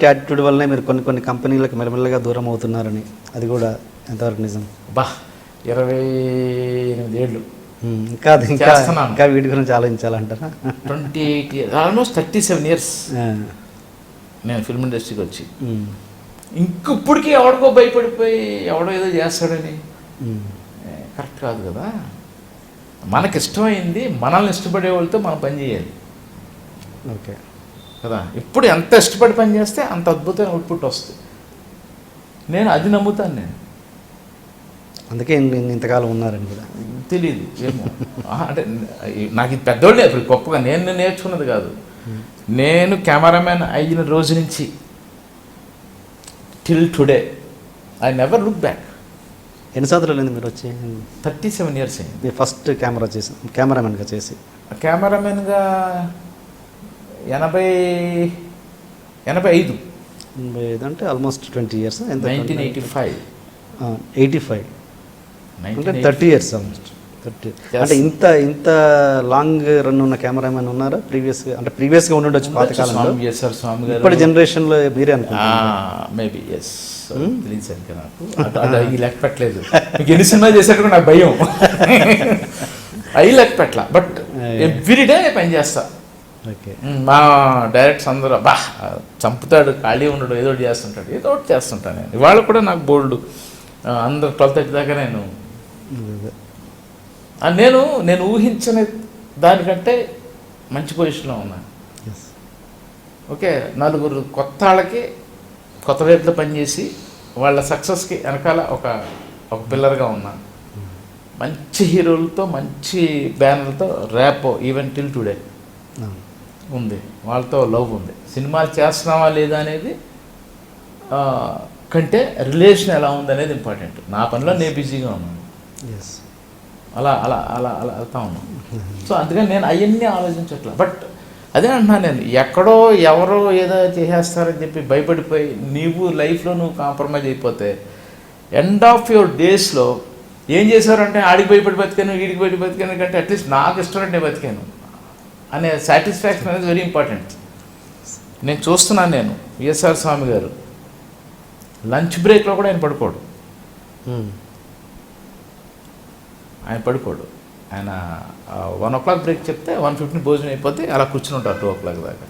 అలాంటి యాటిట్యూడ్ వల్లనే మీరు కొన్ని కంపెనీలకు మెల్లమెల్లగా దూరం అవుతున్నారని, అది కూడా ఎంతవరకు నిజం? 28 ఏళ్ళు ఇంకా వీటి గురించి ఆలోచించాలంటారా? 28 years, ఆల్మోస్ట్ 37 years నేను ఫిల్మ్ ఇండస్ట్రీకి వచ్చి. ఇంకప్పటికీ ఎవడికో భయపడిపోయి ఎవడో ఏదో చేస్తాడని కరెక్ట్ కాదు కదా. మనకి ఇష్టమైంది మనల్ని ఇష్టపడే వాళ్ళతో మనం పని చేయాలి. ఓకే కదా. ఇప్పుడు ఎంత ఇష్టపడి పని చేస్తే అంత అద్భుతమైన అవుట్పుట్ వస్తుంది. నేను అది నమ్ముతాను. నేను అందుకే ఇంతకాలం ఉన్నారని కూడా తెలియదు ఏమో. అంటే నాకు ఇది పెద్దోళ్ళే ఇప్పుడు గొప్పగా నేను నేర్చుకున్నది కాదు. నేను కెమెరామ్యాన్ అయిన రోజు నుంచి till today I never look back. ఎన్ని సంవత్సరాలు మీరు వచ్చి? 37 years అయింది. మీరు ఫస్ట్ కెమెరామెన్గా చేసి? కెమెరామెన్గా 85 అంటే ఆల్మోస్ట్ 20 years. 1985. 85 అంటే 30 years ఆల్మోస్ట్. 30. అంటే ఇంత లాంగ్ రన్ ఉన్న కెమెరామెన్ ఉన్నారా ప్రీవియస్గా ఉండొచ్చు పాతకాలంలో? స్వామి గారు ఇప్పటి జనరేషన్లో మీరే అనుకుంటా. Maybe yes. తెలియదు నాకు ఈ లెక్క పెట్టలేదు. మీకు ఎన్ని సినిమాలు చేసేటప్పుడు నాకు భయం. అవి లెక్క పెట్టలా. బట్ ఎవ్రీడే పని చేస్తా. మా డైరెక్టర్స్ అందరూ చంపుతాడు, ఖాళీ ఉండడు, ఏదో ఒకటి చేస్తుంటాడు, ఏదో ఒకటి చేస్తుంటాను నేను. ఇవాళ కూడా నాకు బోల్డ్ అందరు 12:30 దాకా నేను ఊహించిన దానికంటే మంచి పొజిషన్లో ఉన్నాను. ఓకే, నలుగురు కొత్త వాళ్ళకి కొత్త వైపులో పనిచేసి వాళ్ళ సక్సెస్కి వెనకాల ఒక పిల్లర్గా ఉన్నాను. మంచి హీరోలతో మంచి బ్యానర్లతో ర్యాప్ ఈవెన్ టిల్ టుడే ఉంది. వాళ్ళతో లవ్ ఉంది. సినిమాలు చేస్తున్నావా లేదా అనేది కంటే రిలేషన్ ఎలా ఉందనేది ఇంపార్టెంట్. నా పనిలో నేను బిజీగా ఉన్నాను. అలా అలా అలా అలా వెళ్తా ఉన్నాను. సో అందుకని నేను అవన్నీ ఆలోచించట్లా. బట్ అదే అంటున్నాను, నేను ఎక్కడో ఎవరో ఏదో చేసేస్తారని చెప్పి భయపడిపోయి నీవు లైఫ్లో నువ్వు కాంప్రమైజ్ అయిపోతే ఎండ్ ఆఫ్ యువర్ డేస్లో ఏం చేశారంటే ఆడికి భయపడి బతికాను, వీడికి భయపడి బతికాను కంటే అట్లీస్ట్ నాకు ఇష్టం నేను బతికాను అనే సాటిస్ఫాక్షన్ అనేది వెరీ ఇంపార్టెంట్. నేను చూస్తున్నాను. నేను విఎస్ఆర్ స్వామి గారు లంచ్ బ్రేక్లో కూడా ఆయన పడుకోడు. ఆయన 1 o'clock బ్రేక్ చెప్తే 1:15 భోజనం అయిపోతే అలా కూర్చుని ఉంటారు 2 o'clock దాకా.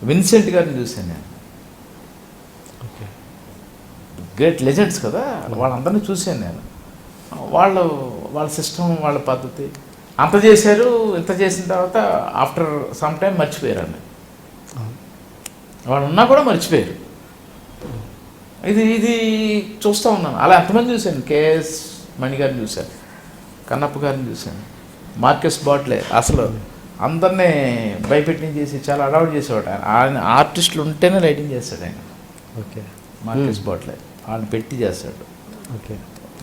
విన్సెంట్ గారిని చూశాను నేను. గ్రేట్ లెజెండ్స్ కదా, వాళ్ళందరినీ చూశాను నేను. వాళ్ళ సిస్టమ్, వాళ్ళ పద్ధతి అంత చేశారు. ఇంత చేసిన తర్వాత ఆఫ్టర్ సమ్ టైం మర్చిపోయారు అన్న. వాళ్ళు ఉన్నా కూడా మర్చిపోయారు. ఇది చూస్తూ ఉన్నాను. అలా ఎంతమంది చూశాను. కేఎస్ మణి గారిని చూశాను, కన్నప్ప గారిని చూశాను, మార్కెస్ బాట్లే. అసలు అందరినీ భయపెట్టించేసి చాలా అడౌట్ చేసేవాడు ఆయన. ఆర్టిస్టులు ఉంటేనే లైటింగ్ చేస్తాడు ఆయన. ఓకే, మార్కెస్ బాట్లే వాళ్ళని పెట్టి చేస్తాడు. ఓకే,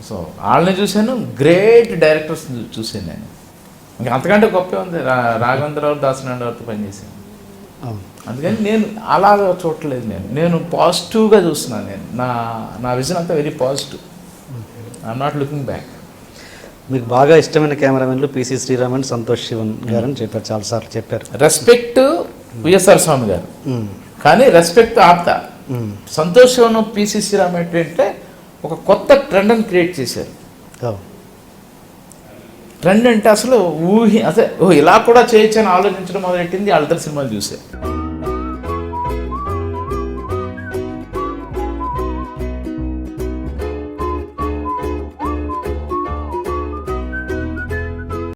సో వాళ్ళని చూశాను. గ్రేట్ డైరెక్టర్స్ చూశాను నేను. ఇంకా అంతకంటే గొప్ప ఉంది. రాఘవేంద్రరావు, దాసనారాయణతో పనిచేశాను. అందుకని నేను అలాగా చూడలేదు. నేను పాజిటివ్గా చూస్తున్నాను. నేను నా విజన్ అంతా very positive. I'm not looking back. మీకు బాగా ఇష్టమైన కెమెరామెన్లు పిసి శ్రీరామ్ అండ్ సంతోష్ శివన్ గారని చెప్పారు, చాలాసార్లు చెప్పారు. రెస్పెక్ట్ విఎస్ఆర్ స్వామి గారు, కానీ రెస్పెక్ట్ ఆప్త. సంతోష్ శివన్, పిసి శ్రీరామ్ ఏంటంటే ఒక కొత్త ట్రెండ్ని క్రియేట్ చేశారు. ట్రెండ్ అంటే అసలు అసలు ఇలా కూడా చేయొచ్చు అని ఆలోచించడం మొదలెట్టింది వాళ్ళిద్దరు సినిమాలు చూసే.